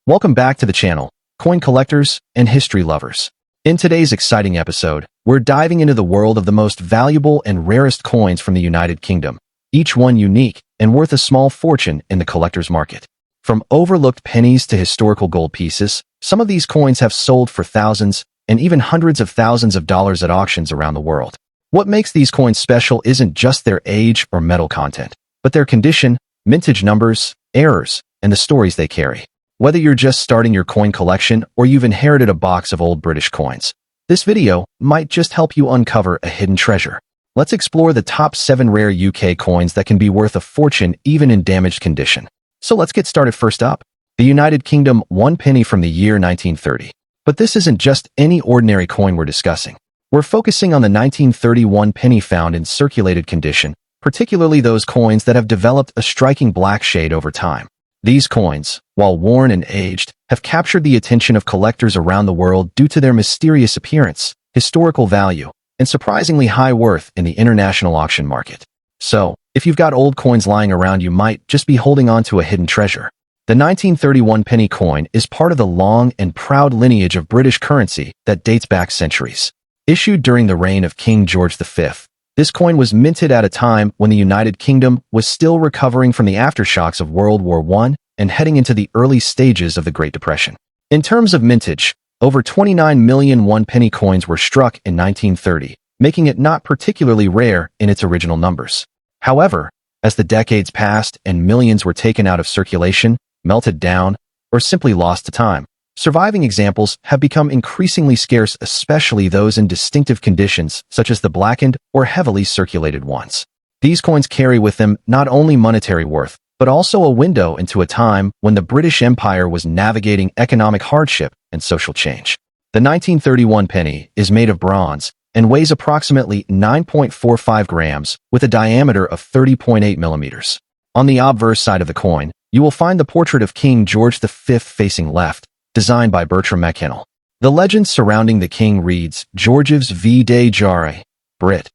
Welcome back to the channel, coin collectors and history lovers. In today's exciting episode, we're diving into the world of the most valuable and rarest coins from the United Kingdom, each one unique and worth a small fortune in the collector's market. From overlooked pennies to historical gold pieces, some of these coins have sold for thousands and even hundreds of thousands of dollars at auctions around the world. What makes these coins special isn't just their age or metal content, but their condition, mintage numbers, errors, and the stories they carry. Whether you're just starting your coin collection or you've inherited a box of old British coins, this video might just help you uncover a hidden treasure. Let's explore the top 7 rare UK coins that can be worth a fortune even in damaged condition. So let's get started. First up, the United Kingdom 1 penny from the year 1930. But this isn't just any ordinary coin we're discussing. We're focusing on the 1931 penny found in circulated condition, particularly those coins that have developed a striking black shade over time. These coins, while worn and aged, have captured the attention of collectors around the world due to their mysterious appearance, historical value, and surprisingly high worth in the international auction market. So, if you've got old coins lying around, you might just be holding on to a hidden treasure. The 1931 penny coin is part of the long and proud lineage of British currency that dates back centuries. Issued during the reign of King George V, this coin was minted at a time when the United Kingdom was still recovering from the aftershocks of World War I and heading into the early stages of the Great Depression. In terms of mintage, over 29 million 1 penny coins were struck in 1930, making it not particularly rare in its original numbers. However, as the decades passed and millions were taken out of circulation, melted down, or simply lost to time, surviving examples have become increasingly scarce, especially those in distinctive conditions such as the blackened or heavily circulated ones. These coins carry with them not only monetary worth, but also a window into a time when the British Empire was navigating economic hardship and social change. The 1931 penny is made of bronze and weighs approximately 9.45 grams with a diameter of 30.8 millimeters. On the obverse side of the coin, you will find the portrait of King George V facing left, designed by Bertram McKennell. The legend surrounding the king reads, Georges V de Jare, Brit,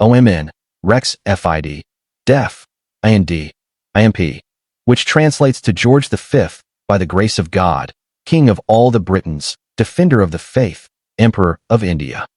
OMN, Rex FID, Def, IND, IMP, which translates to George V, by the grace of God, King of all the Britons, Defender of the Faith, Emperor of India.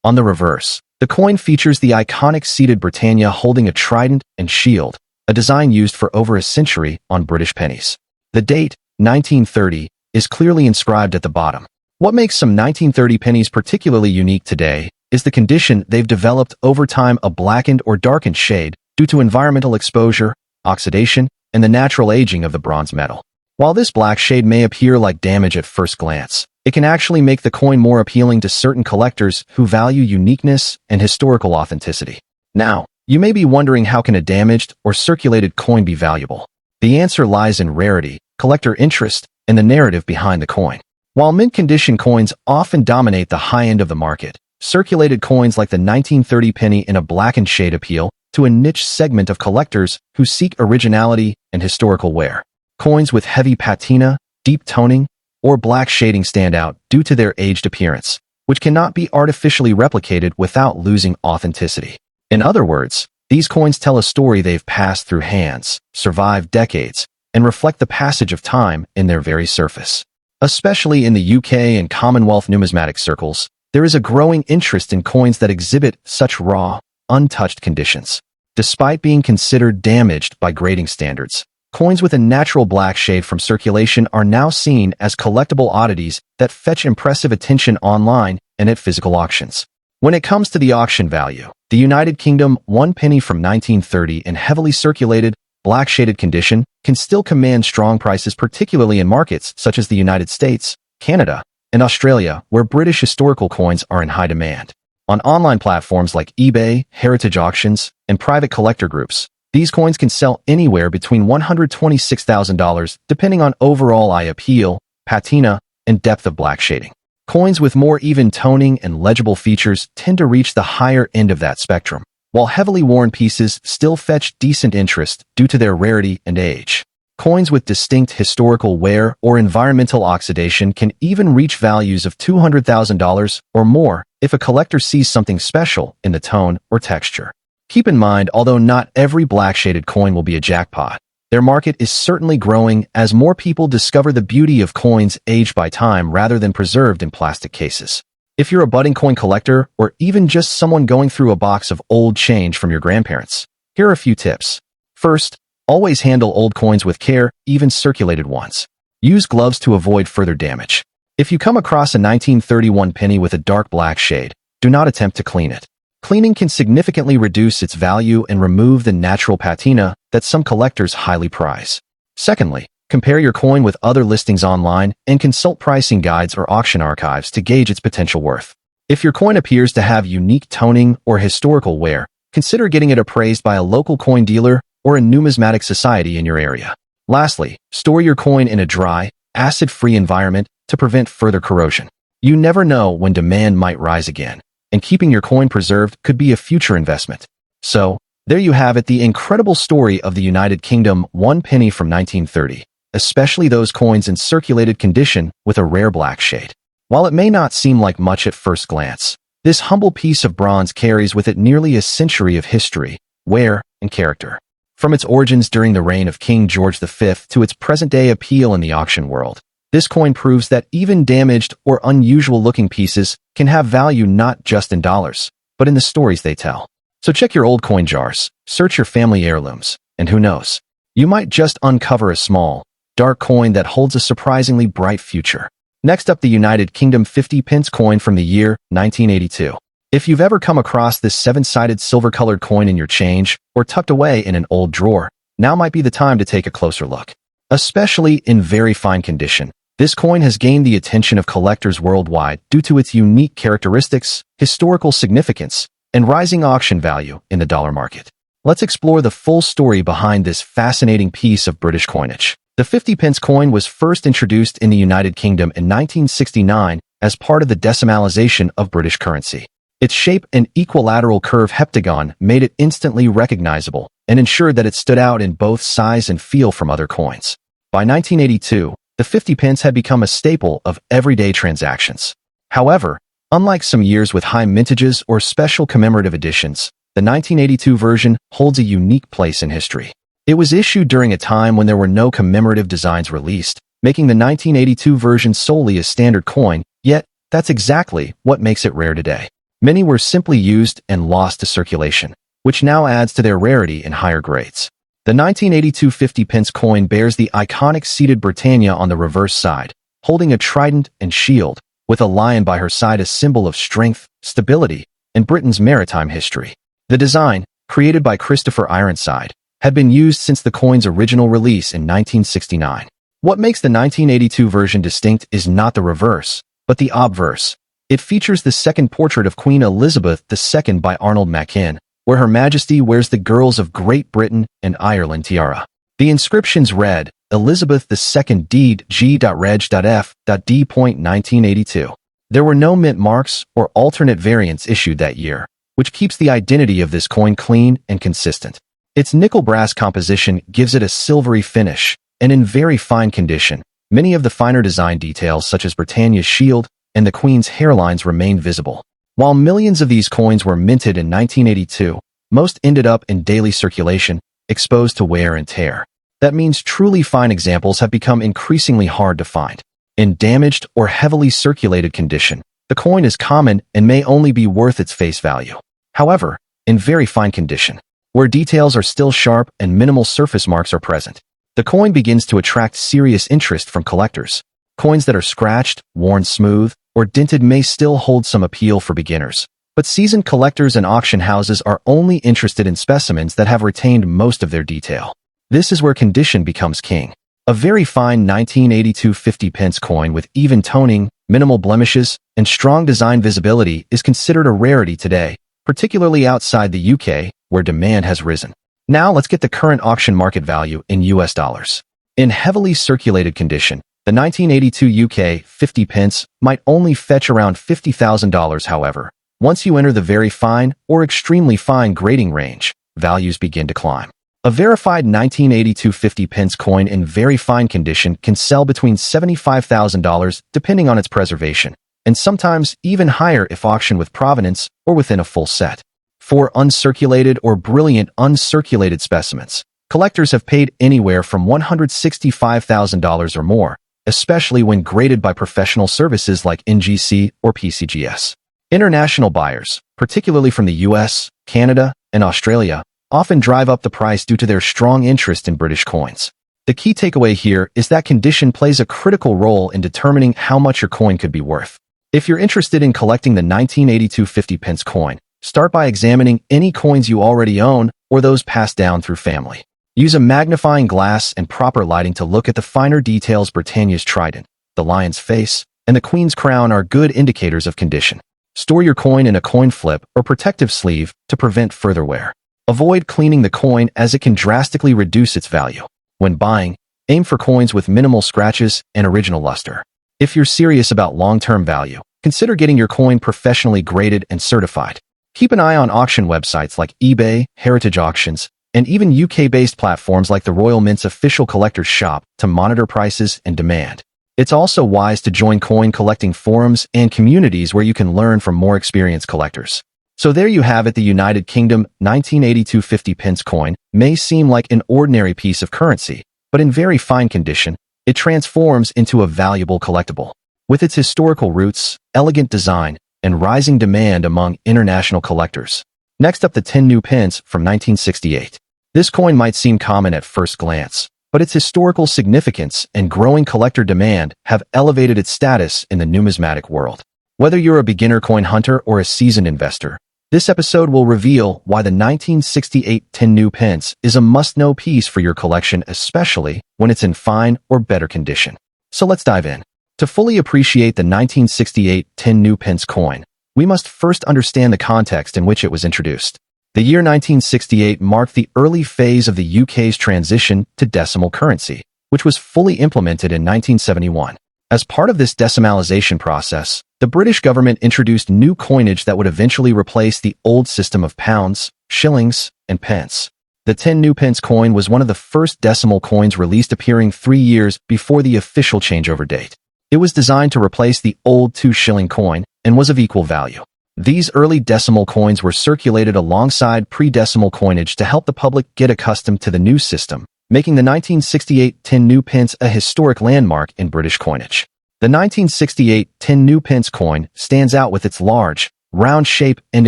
On the reverse, the coin features the iconic seated Britannia holding a trident and shield, a design used for over a century on British pennies. The date, 1930, is clearly inscribed at the bottom. What makes some 1930 pennies particularly unique today is the condition they've developed over time, a blackened or darkened shade due to environmental exposure, oxidation, and the natural aging of the bronze metal. While this black shade may appear like damage at first glance, it can actually make the coin more appealing to certain collectors who value uniqueness and historical authenticity. Now, you may be wondering, how can a damaged or circulated coin be valuable? The answer lies in rarity, collector interest, and the narrative behind the coin. While mint condition coins often dominate the high end of the market, circulated coins like the 1930 penny in a blackened shade appeal to a niche segment of collectors who seek originality and historical wear. Coins with heavy patina, deep toning, or black shading stand out due to their aged appearance, which cannot be artificially replicated without losing authenticity. In other words, these coins tell a story. They've passed through hands, survived decades, and reflect the passage of time in their very surface. Especially in the UK and Commonwealth numismatic circles, there is a growing interest in coins that exhibit such raw, untouched conditions. Despite being considered damaged by grading standards, coins with a natural black shade from circulation are now seen as collectible oddities that fetch impressive attention online and at physical auctions. When it comes to the auction value, the United Kingdom 1 penny from 1930 in heavily circulated, black-shaded condition can still command strong prices, particularly in markets such as the United States, Canada, and Australia, where British historical coins are in high demand. On online platforms like eBay, heritage auctions, and private collector groups, these coins can sell anywhere between $126,000 depending on overall eye appeal, patina, and depth of black shading. Coins with more even toning and legible features tend to reach the higher end of that spectrum, while heavily worn pieces still fetch decent interest due to their rarity and age. Coins with distinct historical wear or environmental oxidation can even reach values of $200,000 or more if a collector sees something special in the tone or texture. Keep in mind, although not every black-shaded coin will be a jackpot, Their market is certainly growing as more people discover the beauty of coins aged by time rather than preserved in plastic cases. If you're a budding coin collector or even just someone going through a box of old change from your grandparents, here are a few tips. First, always handle old coins with care, even circulated ones. Use gloves to avoid further damage. If you come across a 1931 penny with a dark black shade, do not attempt to clean it. Cleaning can significantly reduce its value and remove the natural patina that some collectors highly prize. Secondly, compare your coin with other listings online and consult pricing guides or auction archives to gauge its potential worth. If your coin appears to have unique toning or historical wear, consider getting it appraised by a local coin dealer or a numismatic society in your area. Lastly, store your coin in a dry, acid-free environment to prevent further corrosion. You never know when demand might rise again, and keeping your coin preserved could be a future investment. So, there you have it, the incredible story of the United Kingdom 1 penny from 1930, especially those coins in circulated condition with a rare black shade. While it may not seem like much at first glance, this humble piece of bronze carries with it nearly a century of history, wear, and character. From its origins during the reign of King George V to its present-day appeal in the auction world, this coin proves that even damaged or unusual-looking pieces can have value not just in dollars, but in the stories they tell. So check your old coin jars, search your family heirlooms, and who knows, you might just uncover a small, dark coin that holds a surprisingly bright future. Next up, the United Kingdom 50 pence coin from the year 1982. If you've ever come across this 7-sided silver-colored coin in your change or tucked away in an old drawer, now might be the time to take a closer look. Especially in very fine condition, this coin has gained the attention of collectors worldwide due to its unique characteristics, historical significance, and rising auction value in the dollar market. Let's explore the full story behind this fascinating piece of British coinage. The 50 pence coin was first introduced in the United Kingdom in 1969 as part of the decimalization of British currency. Its shape and equilateral curve heptagon made it instantly recognizable and ensured that it stood out in both size and feel from other coins. By 1982, the 50 pence had become a staple of everyday transactions. However, unlike some years with high mintages or special commemorative editions, the 1982 version holds a unique place in history. It was issued during a time when there were no commemorative designs released, making the 1982 version solely a standard coin, yet that's exactly what makes it rare today. Many were simply used and lost to circulation, which now adds to their rarity in higher grades. The 1982 50 pence coin bears the iconic seated Britannia on the reverse side, holding a trident and shield, with a lion by her side, a symbol of strength, stability, and Britain's maritime history. The design, created by Christopher Ironside, had been used since the coin's original release in 1969. What makes the 1982 version distinct is not the reverse, but the obverse. It features the second portrait of Queen Elizabeth II by Arnold Machin, where Her Majesty wears the Girls of Great Britain and Ireland tiara. The inscriptions read, Elizabeth II deed G.Reg.F.D.1982. There were no mint marks or alternate variants issued that year, which keeps the identity of this coin clean and consistent. Its nickel brass composition gives it a silvery finish, and in very fine condition, many of the finer design details such as Britannia's shield and the Queen's hairlines remain visible. While millions of these coins were minted in 1982, most ended up in daily circulation, exposed to wear and tear. That means truly fine examples have become increasingly hard to find. In damaged or heavily circulated condition, the coin is common and may only be worth its face value. However, in very fine condition, where details are still sharp and minimal surface marks are present, the coin begins to attract serious interest from collectors. Coins that are scratched, worn smooth, or dented may still hold some appeal for beginners, but seasoned collectors and auction houses are only interested in specimens that have retained most of their detail. This is where condition becomes king. A very fine 1982 50 pence coin with even toning, minimal blemishes, and strong design visibility is considered a rarity today, particularly outside the UK, where demand has risen. Now let's get the current auction market value in US dollars. In heavily circulated condition, the 1982 UK 50 pence might only fetch around $50,000. However, once you enter the very fine or extremely fine grading range, values begin to climb. A verified 1982 50 pence coin in very fine condition can sell between $75,000 depending on its preservation, and sometimes even higher if auctioned with provenance or within a full set. For uncirculated or brilliant uncirculated specimens, Collectors have paid anywhere from $165,000 or more, especially when graded by professional services like NGC or PCGS. International buyers, particularly from the US, Canada, and Australia, often drive up the price due to their strong interest in British coins. The key takeaway here is that condition plays a critical role in determining how much your coin could be worth. If you're interested in collecting the 1982 50 pence coin, start by examining any coins you already own or those passed down through family. Use a magnifying glass and proper lighting to look at the finer details. Britannia's trident, the lion's face, and the queen's crown are good indicators of condition. Store your coin in a coin flip or protective sleeve to prevent further wear. Avoid cleaning the coin as it can drastically reduce its value. When buying, aim for coins with minimal scratches and original luster. If you're serious about long-term value, consider getting your coin professionally graded and certified. Keep an eye on auction websites like eBay, Heritage Auctions, and even UK-based platforms like the Royal Mint's official collector's shop to monitor prices and demand. It's also wise to join coin collecting forums and communities where you can learn from more experienced collectors. So there you have it. The United Kingdom 1982 50 pence coin may seem like an ordinary piece of currency, but in very fine condition, it transforms into a valuable collectible. With its historical roots, elegant design, and rising demand among international collectors. Next up, the 10 new pence from 1968. This coin might seem common at first glance, but its historical significance and growing collector demand have elevated its status in the numismatic world. Whether you're a beginner coin hunter or a seasoned investor, this episode will reveal why the 1968 10 new pence is a must-know piece for your collection, especially when it's in fine or better condition. So let's dive in. To fully appreciate the 1968 10 new pence coin, we must first understand the context in which it was introduced. The year 1968 marked the early phase of the UK's transition to decimal currency, which was fully implemented in 1971. As part of this decimalization process, the British government introduced new coinage that would eventually replace the old system of pounds, shillings, and pence. The 10 new pence coin was one of the first decimal coins released, appearing 3 years before the official changeover date. It was designed to replace the old 2 shilling coin and was of equal value. These early decimal coins were circulated alongside pre-decimal coinage to help the public get accustomed to the new system, making the 1968 10 new pence a historic landmark in British coinage. The 1968 10 new pence coin stands out with its large, round shape and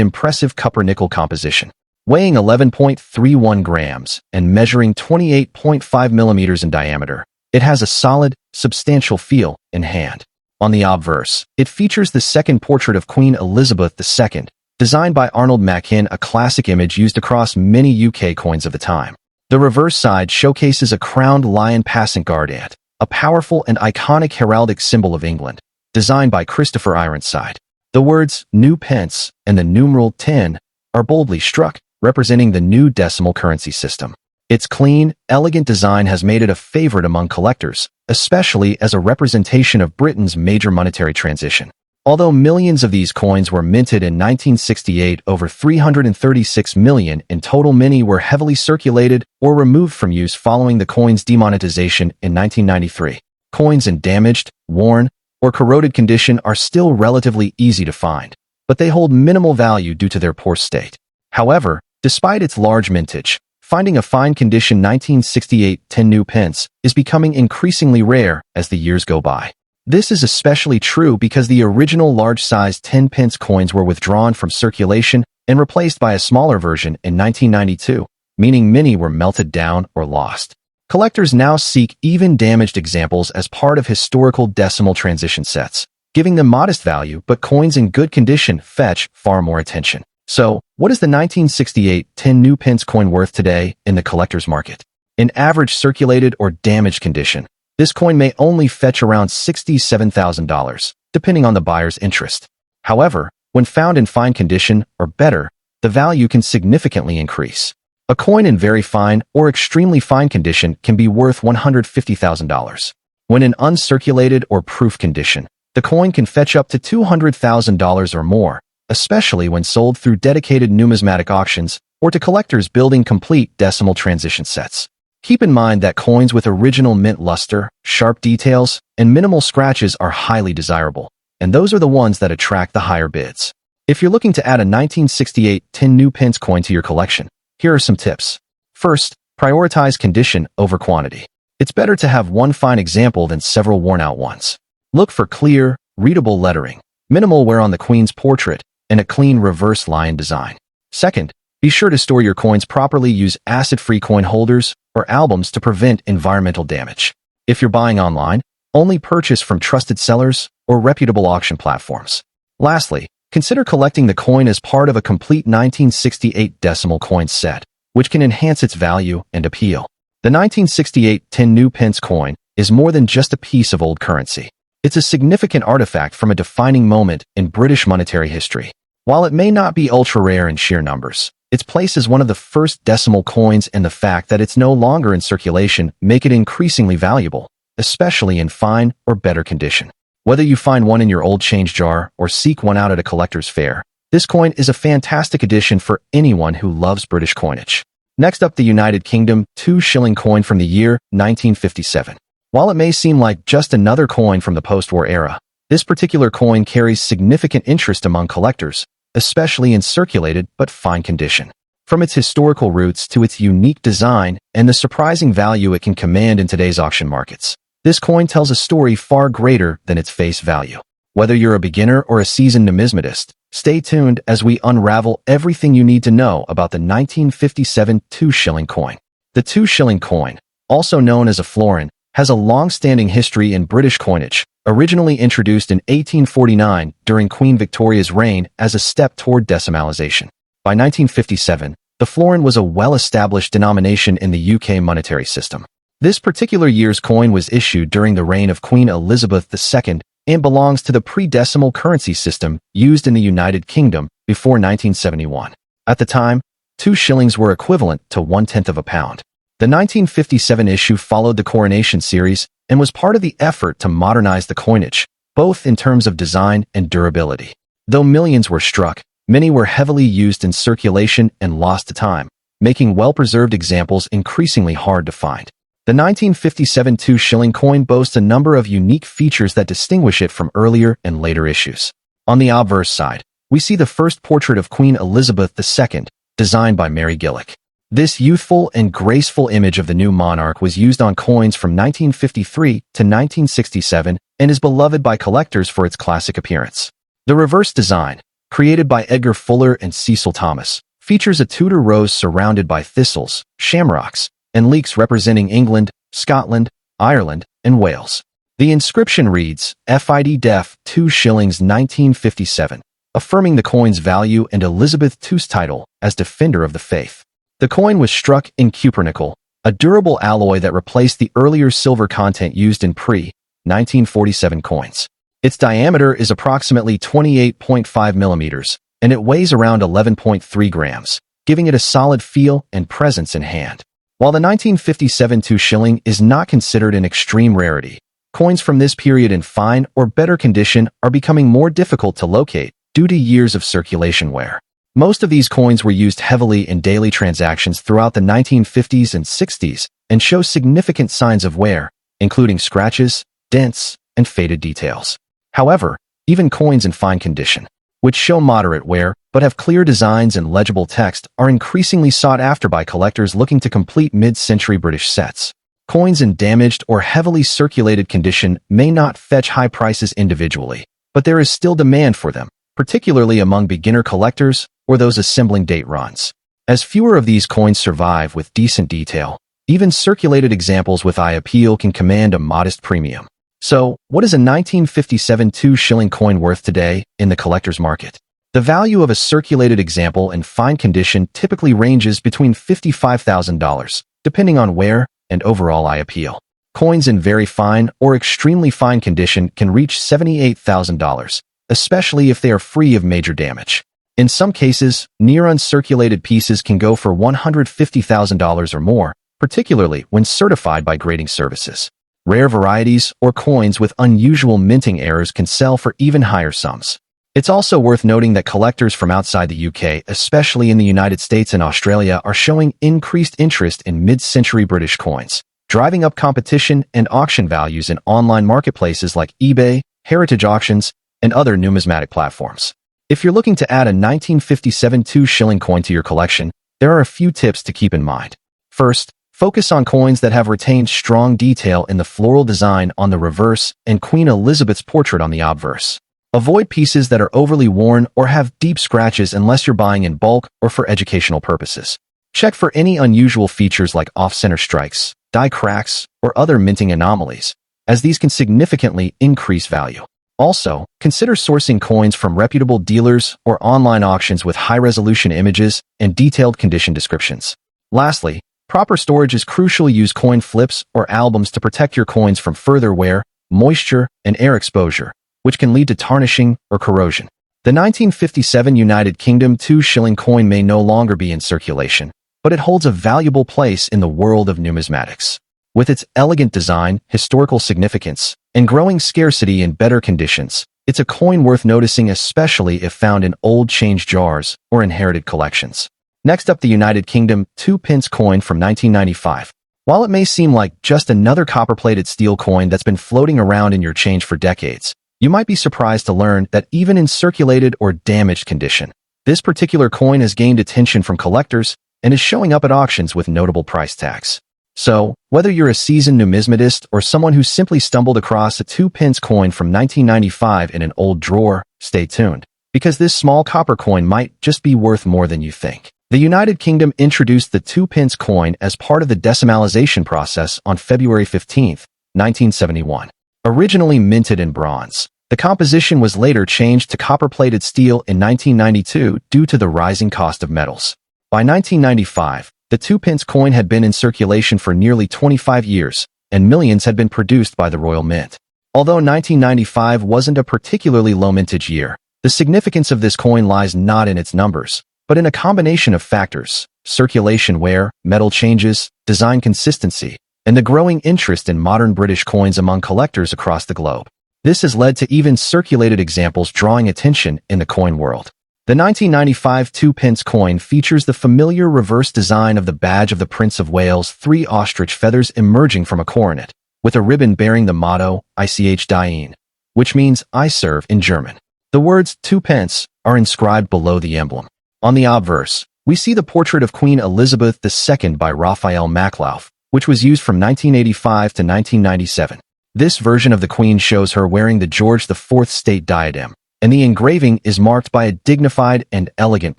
impressive copper-nickel composition. Weighing 11.31 grams and measuring 28.5 millimeters in diameter, it has a solid, substantial feel in hand. On the obverse, it features the second portrait of Queen Elizabeth II, designed by Arnold Machin, a classic image used across many UK coins of the time. The reverse side showcases a crowned lion passant guard ant, a powerful and iconic heraldic symbol of England, designed by Christopher Ironside. The words new pence and the numeral 10 are boldly struck, representing the new decimal currency system. Its clean, elegant design has made it a favorite among collectors, especially as a representation of Britain's major monetary transition. Although millions of these coins were minted in 1968, over 336 million in total, many were heavily circulated or removed from use following the coin's demonetization in 1993. Coins in damaged, worn, or corroded condition are still relatively easy to find, but they hold minimal value due to their poor state. However, despite its large mintage, finding a fine condition 1968 10 new pence is becoming increasingly rare as the years go by. This is especially true because the original large-sized 10 pence coins were withdrawn from circulation and replaced by a smaller version in 1992, meaning many were melted down or lost. Collectors now seek even damaged examples as part of historical decimal transition sets, giving them modest value, but coins in good condition fetch far more attention. So, what is the 1968 10 new pence coin worth today in the collector's market? In average circulated or damaged condition, this coin may only fetch around $67,000, depending on the buyer's interest. However, when found in fine condition or better, the value can significantly increase. A coin in very fine or extremely fine condition can be worth $150,000. When in uncirculated or proof condition, the coin can fetch up to $200,000 or more, especially when sold through dedicated numismatic auctions or to collectors building complete decimal transition sets. Keep in mind that coins with original mint luster, sharp details, and minimal scratches are highly desirable, and those are the ones that attract the higher bids. If you're looking to add a 1968 10 new pence coin to your collection, here are some tips. First, Prioritize condition over quantity. It's better to have one fine example than several worn-out ones. Look for clear, readable lettering, minimal wear on the Queen's portrait, and a clean reverse lion design. Second, be sure to store your coins properly. Use acid-free coin holders or albums to prevent environmental damage. If you're buying online, only purchase from trusted sellers or reputable auction platforms. Lastly, consider collecting the coin as part of a complete 1968 decimal coin set, which can enhance its value and appeal. The 1968 10 new pence coin is more than just a piece of old currency. It's a significant artifact from a defining moment in British monetary history. While it may not be ultra-rare in sheer numbers, its place as one of the first decimal coins and the fact that it's no longer in circulation make it increasingly valuable, especially in fine or better condition. Whether you find one in your old change jar or seek one out at a collector's fair, this coin is a fantastic addition for anyone who loves British coinage. Next up, the United Kingdom 2 shilling coin from the year 1957. While it may seem like just another coin from the post-war era, this particular coin carries significant interest among collectors, especially in circulated but fine condition. From its historical roots to its unique design and the surprising value it can command in today's auction markets, this coin tells a story far greater than its face value. Whether you're a beginner or a seasoned numismatist, stay tuned as we unravel everything you need to know about the 1957 2 shilling coin. The 2 shilling coin, also known as a florin, has a long-standing history in British coinage, originally introduced in 1849 during Queen Victoria's reign as a step toward decimalization. By 1957, the florin was a well-established denomination in the UK monetary system. This particular year's coin was issued during the reign of Queen Elizabeth II and belongs to the pre-decimal currency system used in the United Kingdom before 1971. At the time, 2 shillings were equivalent to 1/10 of a pound. The 1957 issue followed the coronation series and was part of the effort to modernize the coinage, both in terms of design and durability. Though millions were struck, many were heavily used in circulation and lost to time, making well-preserved examples increasingly hard to find. The 1957 2 shilling coin boasts a number of unique features that distinguish it from earlier and later issues. On the obverse side, we see the first portrait of Queen Elizabeth II, designed by Mary Gillick. This youthful and graceful image of the new monarch was used on coins from 1953 to 1967 and is beloved by collectors for its classic appearance. The reverse design, created by Edgar Fuller and Cecil Thomas, features a Tudor rose surrounded by thistles, shamrocks, and leeks representing England, Scotland, Ireland, and Wales. The inscription reads, FID Def 2 shillings 1957, affirming the coin's value and Elizabeth II's title as Defender of the Faith. The coin was struck in cupronickel, a durable alloy that replaced the earlier silver content used in pre-1947 coins. Its diameter is approximately 28.5 millimeters, and it weighs around 11.3 grams, giving it a solid feel and presence in hand. While the 1957 2 shilling is not considered an extreme rarity, coins from this period in fine or better condition are becoming more difficult to locate due to years of circulation wear. Most of these coins were used heavily in daily transactions throughout the 1950s and 60s and show significant signs of wear, including scratches, dents, and faded details. However, even coins in fine condition, which show moderate wear but have clear designs and legible text, are increasingly sought after by collectors looking to complete mid-century British sets. Coins in damaged or heavily circulated condition may not fetch high prices individually, but there is still demand for them, particularly among beginner collectors or those assembling date runs. As fewer of these coins survive with decent detail, even circulated examples with eye appeal can command a modest premium. So, what is a 1957 2 shilling coin worth today in the collector's market? The value of a circulated example in fine condition typically ranges between $55,000, depending on wear and overall eye appeal. Coins in very fine or extremely fine condition can reach $78,000, especially if they are free of major damage. In some cases, near-uncirculated pieces can go for $150,000 or more, particularly when certified by grading services. Rare varieties or coins with unusual minting errors can sell for even higher sums. It's also worth noting that collectors from outside the UK, especially in the United States and Australia, are showing increased interest in mid-century British coins, driving up competition and auction values in online marketplaces like eBay, heritage auctions, and other numismatic platforms. If you're looking to add a 1957 2 shilling coin to your collection, there are a few tips to keep in mind. First, Focus on coins that have retained strong detail in the floral design on the reverse and Queen Elizabeth's portrait on the obverse. Avoid pieces that are overly worn or have deep scratches unless you're buying in bulk or for educational purposes. Check for any unusual features like off-center strikes, die cracks, or other minting anomalies, as these can significantly increase value. Also, consider sourcing coins from reputable dealers or online auctions with high-resolution images and detailed condition descriptions. Lastly, proper storage is crucial. Use coin flips or albums to protect your coins from further wear, moisture, and air exposure, which can lead to tarnishing or corrosion. The 1957 United Kingdom 2 shilling coin may no longer be in circulation, but it holds a valuable place in the world of numismatics. With its elegant design, historical significance, and growing scarcity in better conditions, it's a coin worth noticing, especially if found in old change jars or inherited collections. Next up, the United Kingdom 2 pence coin from 1995. While it may seem like just another copper-plated steel coin that's been floating around in your change for decades, you might be surprised to learn that even in circulated or damaged condition, this particular coin has gained attention from collectors and is showing up at auctions with notable price tags. So, whether you're a seasoned numismatist or someone who simply stumbled across a 2 pence coin from 1995 in an old drawer, stay tuned, because this small copper coin might just be worth more than you think. The United Kingdom introduced the 2 pence coin as part of the decimalization process on February 15, 1971. Originally minted in bronze, the composition was later changed to copper-plated steel in 1992 due to the rising cost of metals. By 1995, the 2 pence coin had been in circulation for nearly 25 years, and millions had been produced by the Royal Mint. Although 1995 wasn't a particularly low mintage year, the significance of this coin lies not in its numbers, but in a combination of factors: circulation wear, metal changes, design consistency, and the growing interest in modern British coins among collectors across the globe. This has led to even circulated examples drawing attention in the coin world. The 1995 2 pence coin features the familiar reverse design of the badge of the Prince of Wales, 3 ostrich feathers emerging from a coronet, with a ribbon bearing the motto Ich diene, which means I serve in German. The words 2 pence are inscribed below the emblem. On the obverse, we see the portrait of Queen Elizabeth II by Raphael Maklauf, which was used from 1985 to 1997. This version of the Queen shows her wearing the George IV state diadem, and the engraving is marked by a dignified and elegant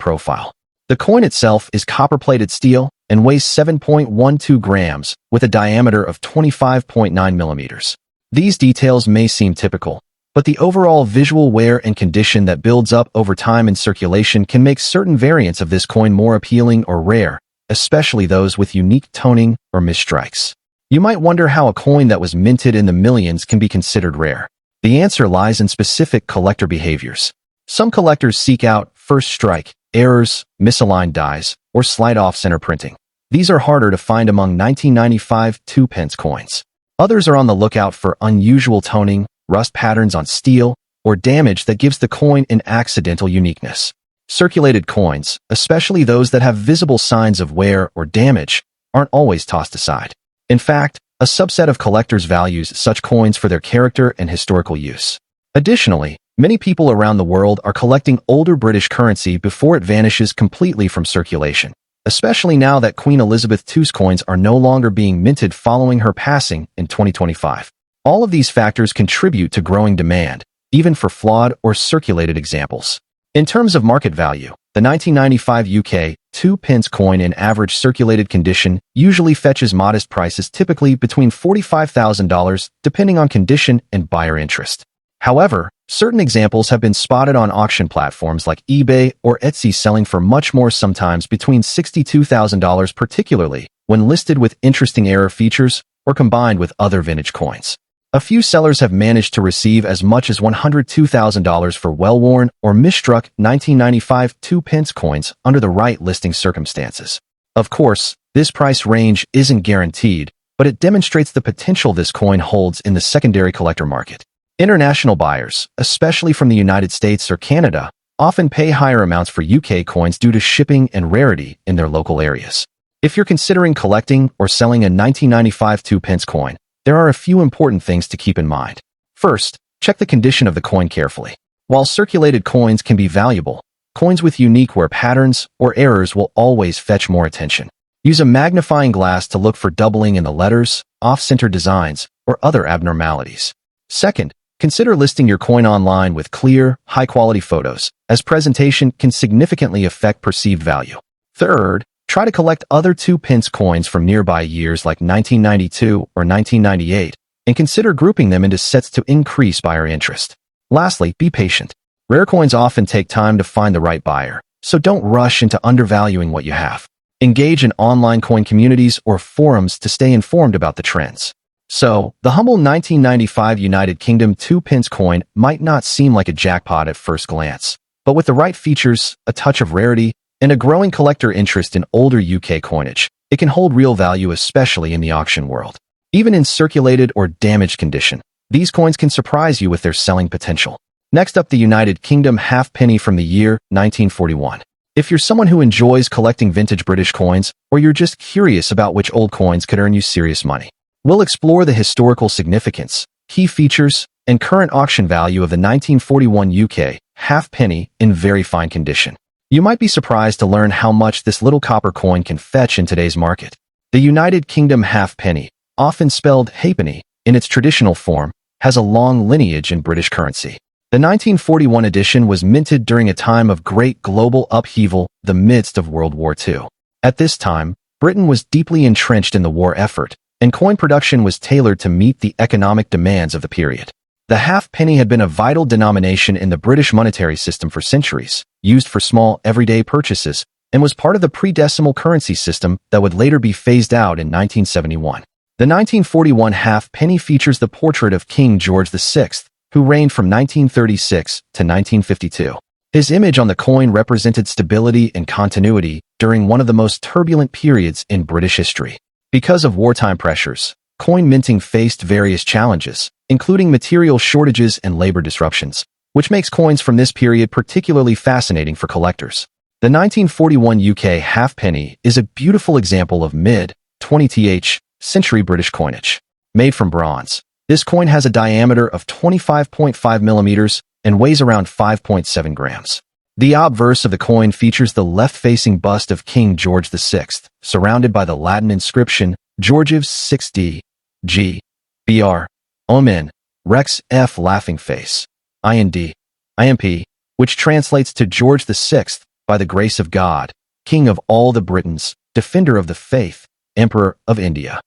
profile. The coin itself is copper-plated steel and weighs 7.12 grams with a diameter of 25.9 millimeters. These details may seem typical, but the overall visual wear and condition that builds up over time in circulation can make certain variants of this coin more appealing or rare, especially those with unique toning or misstrikes. You might wonder how a coin that was minted in the millions can be considered rare. The answer lies in specific collector behaviors. Some collectors seek out first strike, errors, misaligned dies, or slight off-center printing. These are harder to find among 1995 2 pence coins. Others are on the lookout for unusual toning, rust patterns on steel, or damage that gives the coin an accidental uniqueness. Circulated coins, especially those that have visible signs of wear or damage, aren't always tossed aside. In fact, a subset of collectors values such coins for their character and historical use. Additionally, many people around the world are collecting older British currency before it vanishes completely from circulation, especially now that Queen Elizabeth II's coins are no longer being minted following her passing in 2025. All of these factors contribute to growing demand, even for flawed or circulated examples. In terms of market value, the 1995 UK 2 pence coin in average circulated condition usually fetches modest prices, typically between $45,000, depending on condition and buyer interest. However, certain examples have been spotted on auction platforms like eBay or Etsy selling for much more, sometimes between $62,000, particularly when listed with interesting error features or combined with other vintage coins. A few sellers have managed to receive as much as $102,000 for well-worn or misstruck 1995 2 pence coins under the right listing circumstances. Of course, this price range isn't guaranteed, but it demonstrates the potential this coin holds in the secondary collector market. International buyers, especially from the United States or Canada, often pay higher amounts for UK coins due to shipping and rarity in their local areas. If you're considering collecting or selling a 1995 2 pence coin, there are a few important things to keep in mind. First, check the condition of the coin carefully. While circulated coins can be valuable, coins with unique wear patterns or errors will always fetch more attention. Use a magnifying glass to look for doubling in the letters, off-center designs, or other abnormalities. Second, consider listing your coin online with clear, high-quality photos, as presentation can significantly affect perceived value. Third, try to collect other 2 pence coins from nearby years like 1992 or 1998, and consider grouping them into sets to increase buyer interest. Lastly, be patient. Rare coins often take time to find the right buyer, so don't rush into undervaluing what you have. Engage in online coin communities or forums to stay informed about the trends. So, the humble 1995 United Kingdom 2 pence coin might not seem like a jackpot at first glance, but with the right features, a touch of rarity, and a growing collector interest in older UK coinage, it can hold real value, especially in the auction world. Even in circulated or damaged condition, these coins can surprise you with their selling potential. Next up, the United Kingdom halfpenny from the year 1941. If you're someone who enjoys collecting vintage British coins, or you're just curious about which old coins could earn you serious money, we'll explore the historical significance, key features, and current auction value of the 1941 UK halfpenny in very fine condition. You might be surprised to learn how much this little copper coin can fetch in today's market. The United Kingdom halfpenny, often spelled halfpenny in its traditional form, has a long lineage in British currency. The 1941 edition was minted during a time of great global upheaval, the midst of World War II. At this time, Britain was deeply entrenched in the war effort, and coin production was tailored to meet the economic demands of the period. The halfpenny had been a vital denomination in the British monetary system for centuries, used for small, everyday purchases, and was part of the pre-decimal currency system that would later be phased out in 1971. The 1941 halfpenny features the portrait of King George VI, who reigned from 1936 to 1952. His image on the coin represented stability and continuity during one of the most turbulent periods in British history. Because of wartime pressures, coin minting faced various challenges, including material shortages and labor disruptions, which makes coins from this period particularly fascinating for collectors. The 1941 UK halfpenny is a beautiful example of mid-20th century British coinage. Made from bronze, this coin has a diameter of 25.5 millimeters and weighs around 5.7 grams. The obverse of the coin features the left-facing bust of King George VI, surrounded by the Latin inscription Georgius 6d, G, Br, Omen, Rex F laughing face, IND, IMP, which translates to George VI, by the grace of God, King of all the Britons, Defender of the Faith, Emperor of India.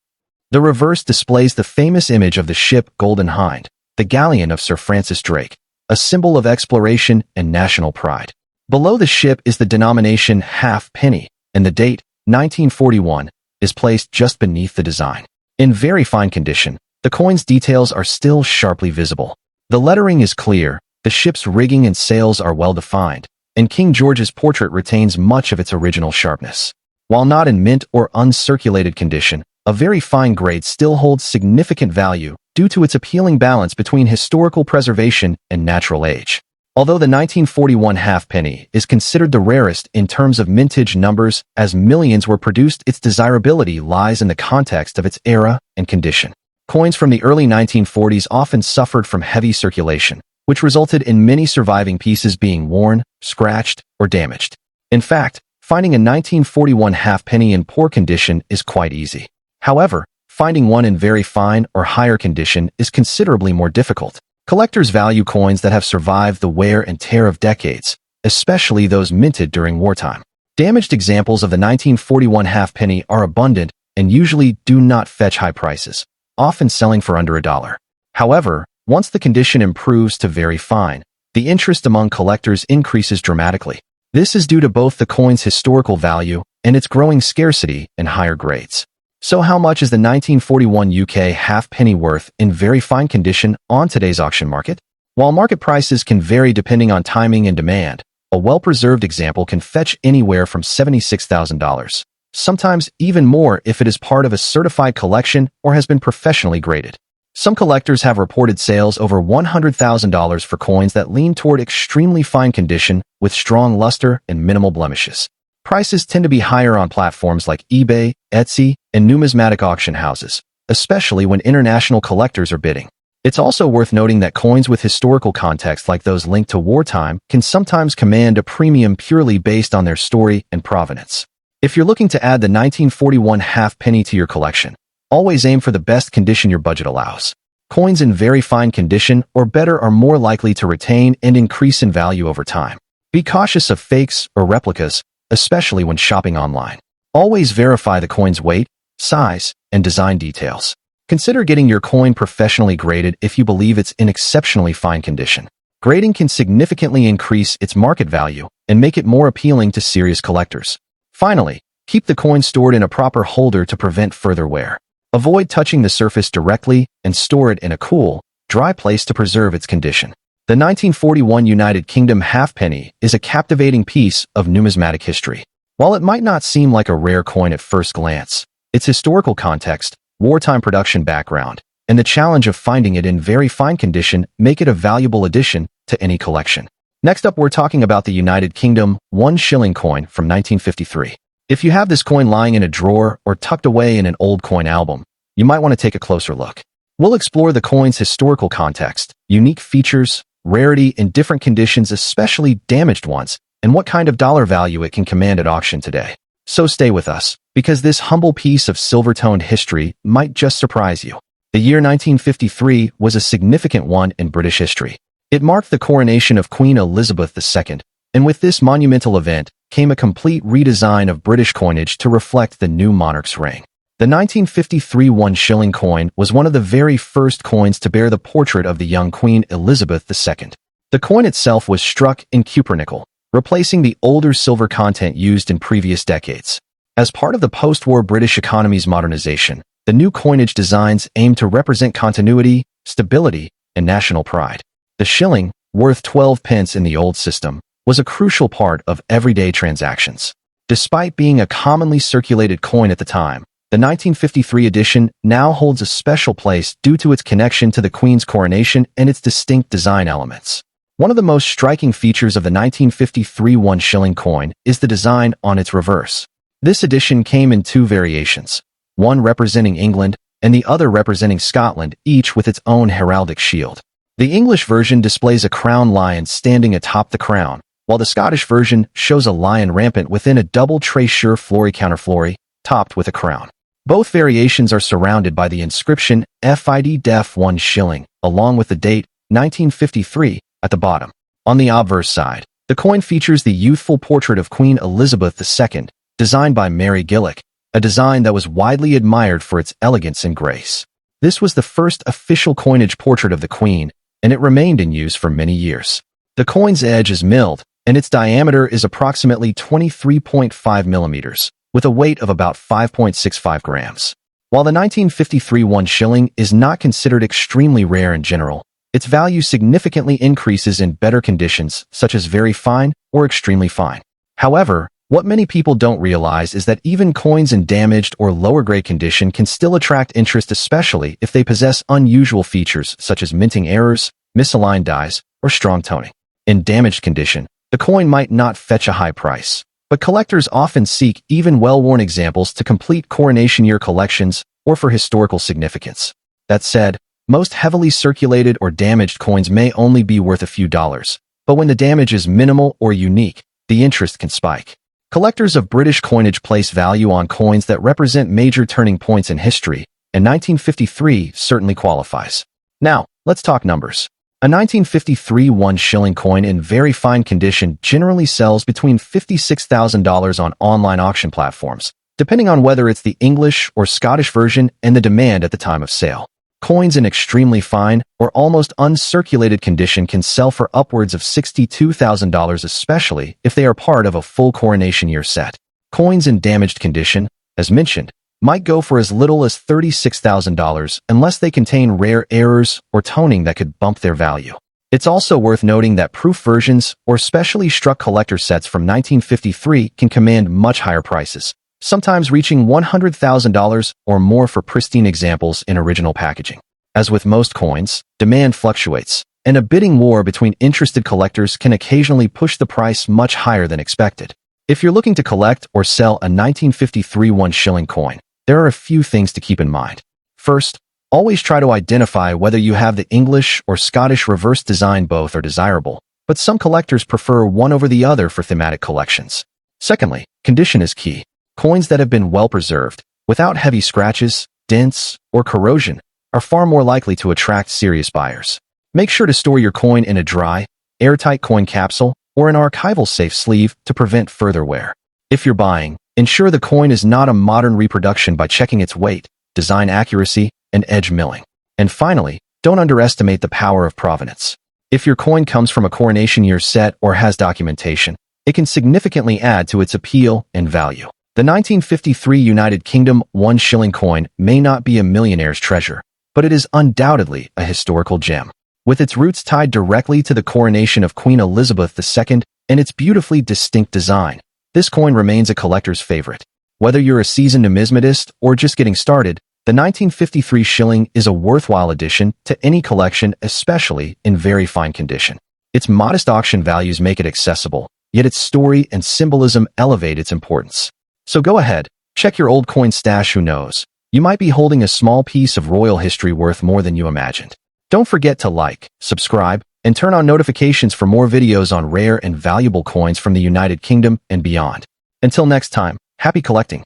The reverse displays the famous image of the ship Golden Hind, the galleon of Sir Francis Drake, a symbol of exploration and national pride. Below the ship is the denomination halfpenny, and the date, 1941, is placed just beneath the design. In very fine condition, the coin's details are still sharply visible. The lettering is clear, the ship's rigging and sails are well defined, and King George's portrait retains much of its original sharpness. While not in mint or uncirculated condition, a very fine grade still holds significant value due to its appealing balance between historical preservation and natural age. Although the 1941 halfpenny is considered the rarest in terms of mintage numbers as millions were produced, its desirability lies in the context of its era and condition. Coins from the early 1940s often suffered from heavy circulation, which resulted in many surviving pieces being worn, scratched, or damaged. In fact, finding a 1941 halfpenny in poor condition is quite easy. However, finding one in very fine or higher condition is considerably more difficult. Collectors value coins that have survived the wear and tear of decades, especially those minted during wartime. Damaged examples of the 1941 halfpenny are abundant and usually do not fetch high prices, often selling for under $1. However, once the condition improves to very fine, the interest among collectors increases dramatically. This is due to both the coin's historical value and its growing scarcity in higher grades. So how much is the 1941 UK halfpenny worth in very fine condition on today's auction market? While market prices can vary depending on timing and demand, a well-preserved example can fetch anywhere from $76,000, sometimes even more if it is part of a certified collection or has been professionally graded. Some collectors have reported sales over $100,000 for coins that lean toward extremely fine condition with strong luster and minimal blemishes. Prices tend to be higher on platforms like eBay, Etsy, and numismatic auction houses, especially when international collectors are bidding. It's also worth noting that coins with historical context like those linked to wartime can sometimes command a premium purely based on their story and provenance. If you're looking to add the 1941 halfpenny to your collection, always aim for the best condition your budget allows. Coins in very fine condition or better are more likely to retain and increase in value over time. Be cautious of fakes or replicas, especially when shopping online. Always verify the coin's weight, size, and design details. Consider getting your coin professionally graded if you believe it's in exceptionally fine condition. Grading can significantly increase its market value and make it more appealing to serious collectors. Finally, keep the coin stored in a proper holder to prevent further wear. Avoid touching the surface directly and store it in a cool, dry place to preserve its condition. The 1941 United Kingdom halfpenny is a captivating piece of numismatic history. While it might not seem like a rare coin at first glance, its historical context, wartime production background, and the challenge of finding it in very fine condition make it a valuable addition to any collection. Next up, we're talking about the United Kingdom 1 shilling coin from 1953. If you have this coin lying in a drawer or tucked away in an old coin album, you might want to take a closer look. We'll explore the coin's historical context, unique features, rarity in different conditions, especially damaged ones, and what kind of dollar value it can command at auction today. So stay with us, because this humble piece of silver-toned history might just surprise you. The year 1953 was a significant one in British history. It marked the coronation of Queen Elizabeth II, and with this monumental event came a complete redesign of British coinage to reflect the new monarch's reign. The 1953 1 shilling coin was one of the very first coins to bear the portrait of the young Queen Elizabeth II. The coin itself was struck in cupronickel, replacing the older silver content used in previous decades. As part of the post-war British economy's modernization, the new coinage designs aimed to represent continuity, stability, and national pride. The shilling, worth 12 pence in the old system, was a crucial part of everyday transactions. Despite being a commonly circulated coin at the time, the 1953 edition now holds a special place due to its connection to the Queen's coronation and its distinct design elements. One of the most striking features of the 1953 1 shilling coin is the design on its reverse. This edition came in two variations, one representing England and the other representing Scotland, each with its own heraldic shield. The English version displays a crowned lion standing atop the crown, while the Scottish version shows a lion rampant within a double tresure flory counterflory, topped with a crown. Both variations are surrounded by the inscription FID Def 1 shilling, along with the date 1953 at the bottom. On the obverse side, the coin features the youthful portrait of Queen Elizabeth II, designed by Mary Gillick, a design that was widely admired for its elegance and grace. This was the first official coinage portrait of the Queen, and it remained in use for many years. The coin's edge is milled, and its diameter is approximately 23.5 millimeters, with a weight of about 5.65 grams. While the 1953 1 shilling is not considered extremely rare in general, its value significantly increases in better conditions, such as very fine or extremely fine. However, what many people don't realize is that even coins in damaged or lower-grade condition can still attract interest, especially if they possess unusual features such as minting errors, misaligned dies, or strong toning. In damaged condition, the coin might not fetch a high price, but collectors often seek even well-worn examples to complete coronation year collections or for historical significance. That said, most heavily circulated or damaged coins may only be worth a few dollars, but when the damage is minimal or unique, the interest can spike. Collectors of British coinage place value on coins that represent major turning points in history, and 1953 certainly qualifies. Now, let's talk numbers. A 1953 1 shilling coin in very fine condition generally sells between $56,000 on online auction platforms, depending on whether it's the English or Scottish version and the demand at the time of sale. Coins in extremely fine or almost uncirculated condition can sell for upwards of $62,000, especially if they are part of a full coronation year set. Coins in damaged condition, as mentioned, might go for as little as $36,000 unless they contain rare errors or toning that could bump their value. It's also worth noting that proof versions or specially struck collector sets from 1953 can command much higher prices, sometimes reaching $100,000 or more for pristine examples in original packaging. As with most coins, demand fluctuates, and a bidding war between interested collectors can occasionally push the price much higher than expected. If you're looking to collect or sell a 1953 1 shilling coin, there are a few things to keep in mind. First, always try to identify whether you have the English or Scottish reverse design. Both are desirable, but some collectors prefer one over the other for thematic collections. Secondly, condition is key. Coins that have been well preserved, without heavy scratches, dents, or corrosion, are far more likely to attract serious buyers. Make sure to store your coin in a dry, airtight coin capsule or an archival safe sleeve to prevent further wear. If you're buying, ensure the coin is not a modern reproduction by checking its weight, design accuracy, and edge milling. And finally, don't underestimate the power of provenance. If your coin comes from a coronation year set or has documentation, it can significantly add to its appeal and value. The 1953 United Kingdom 1 shilling coin may not be a millionaire's treasure, but it is undoubtedly a historical gem. With its roots tied directly to the coronation of Queen Elizabeth II and its beautifully distinct design, this coin remains a collector's favorite. Whether you're a seasoned numismatist or just getting started, the 1953 shilling is a worthwhile addition to any collection, especially in very fine condition. Its modest auction values make it accessible, yet its story and symbolism elevate its importance. So go ahead, check your old coin stash. Who knows? You might be holding a small piece of royal history worth more than you imagined. Don't forget to like, subscribe, and turn on notifications for more videos on rare and valuable coins from the United Kingdom and beyond. Until next time, happy collecting!